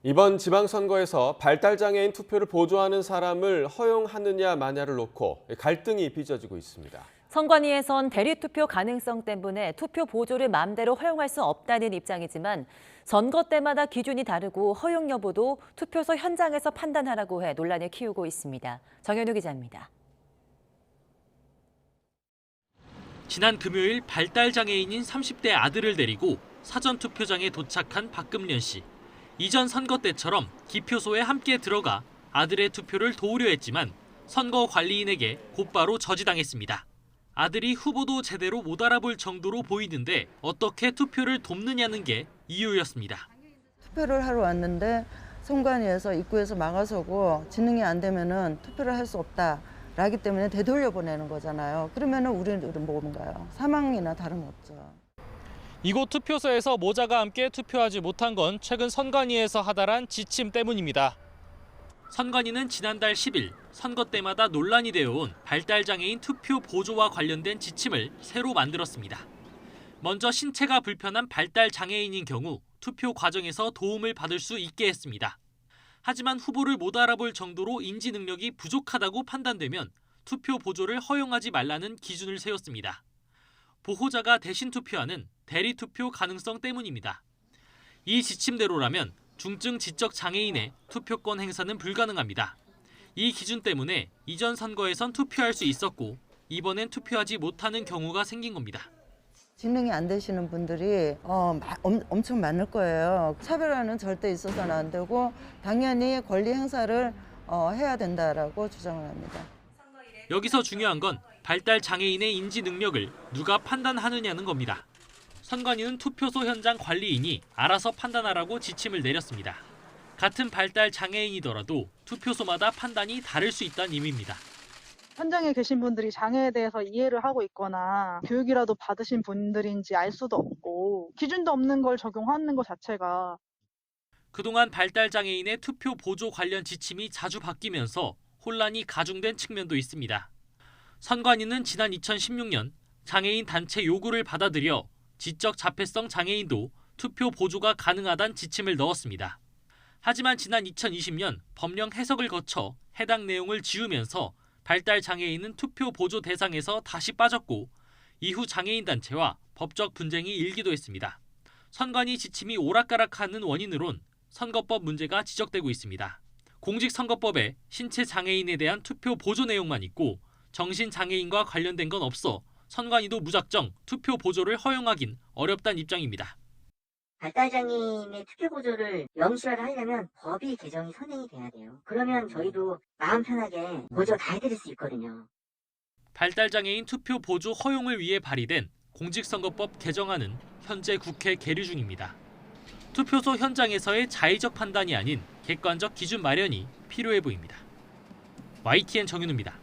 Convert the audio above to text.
이번 지방선거에서 발달장애인 투표를 보조하는 사람을 허용하느냐 마냐를 놓고 갈등이 빚어지고 있습니다. 선관위에선 대리투표 가능성 때문에 투표 보조를 마음대로 허용할 수 없다는 입장이지만 선거 때마다 기준이 다르고 허용 여부도 투표소 현장에서 판단하라고 해 논란을 키우고 있습니다. 정현우 기자입니다. 지난 금요일 발달장애인인 30대 아들을 데리고 사전투표장에 도착한 박금련 씨. 이전 선거 때처럼 기표소에 함께 들어가 아들의 투표를 도우려 했지만 선거관리인에게 곧바로 저지당했습니다. 아들이 후보도 제대로 못 알아볼 정도로 보이는데 어떻게 투표를 돕느냐는 게 이유였습니다. 투표를 하러 왔는데 선관위에서 입구에서 막아서고 지능이 안 되면은 투표를 할 수 없다라기 때문에 되돌려 보내는 거잖아요. 그러면은 우리는 뭔가요? 사망이나 다름없죠. 이곳 투표소에서 모자가 함께 투표하지 못한 건 최근 선관위에서 하달한 지침 때문입니다. 선관위는 지난달 10일 선거 때마다 논란이 되어온 발달장애인 투표 보조와 관련된 지침을 새로 만들었습니다. 먼저 신체가 불편한 발달장애인인 경우 투표 과정에서 도움을 받을 수 있게 했습니다. 하지만 후보를 못 알아볼 정도로 인지 능력이 부족하다고 판단되면 투표 보조를 허용하지 말라는 기준을 세웠습니다. 보호자가 대신 투표하는 대리투표 가능성 때문입니다. 이 지침대로라면 중증 지적 장애인의 투표권 행사는 불가능합니다. 이 기준 때문에 이전 선거에선 투표할 수 있었고 이번엔 투표하지 못하는 경우가 생긴 겁니다. 지능이 안 되시는 분들이 엄청 많을 거예요. 차별화는 절대 있어서는 안 되고 당연히 권리 행사를 해야 된다라고 주장을 합니다. 여기서 중요한 건 발달 장애인의 인지 능력을 누가 판단하느냐는 겁니다. 선관위는 투표소 현장 관리인이 알아서 판단하라고 지침을 내렸습니다. 같은 발달 장애인이더라도 투표소마다 판단이 다를 수 있다는 의미입니다. 현장에 계신 분들이 장애에 대해서 이해를 하고 있거나 교육이라도 받으신 분들인지 알 수도 없고 기준도 없는 걸 적용하는 것 자체가 그동안 발달 장애인의 투표 보조 관련 지침이 자주 바뀌면서 혼란이 가중된 측면도 있습니다. 선관위는 지난 2016년 장애인 단체 요구를 받아들여 지적 자폐성 장애인도 투표 보조가 가능하다는 지침을 넣었습니다. 하지만 지난 2020년 법령 해석을 거쳐 해당 내용을 지우면서 발달 장애인은 투표 보조 대상에서 다시 빠졌고 이후 장애인 단체와 법적 분쟁이 일기도 했습니다. 선관위 지침이 오락가락하는 원인으론 선거법 문제가 지적되고 있습니다. 공직선거법에 신체 장애인에 대한 투표 보조 내용만 있고 정신장애인과 관련된 건 없어 선관위도 무작정 투표 보조를 허용하긴 어렵다는 입장입니다. 발달장애인의 투표 보조를 명시화를 하려면 법이 개정이 선행이 돼야 돼요. 그러면 저희도 마음 편하게 보조 다 해드릴 수 있거든요. 발달장애인 투표 보조 허용을 위해 발의된 공직선거법 개정안은 현재 국회 계류 중입니다. 투표소 현장에서의 자의적 판단이 아닌 객관적 기준 마련이 필요해 보입니다. YTN 정윤우입니다.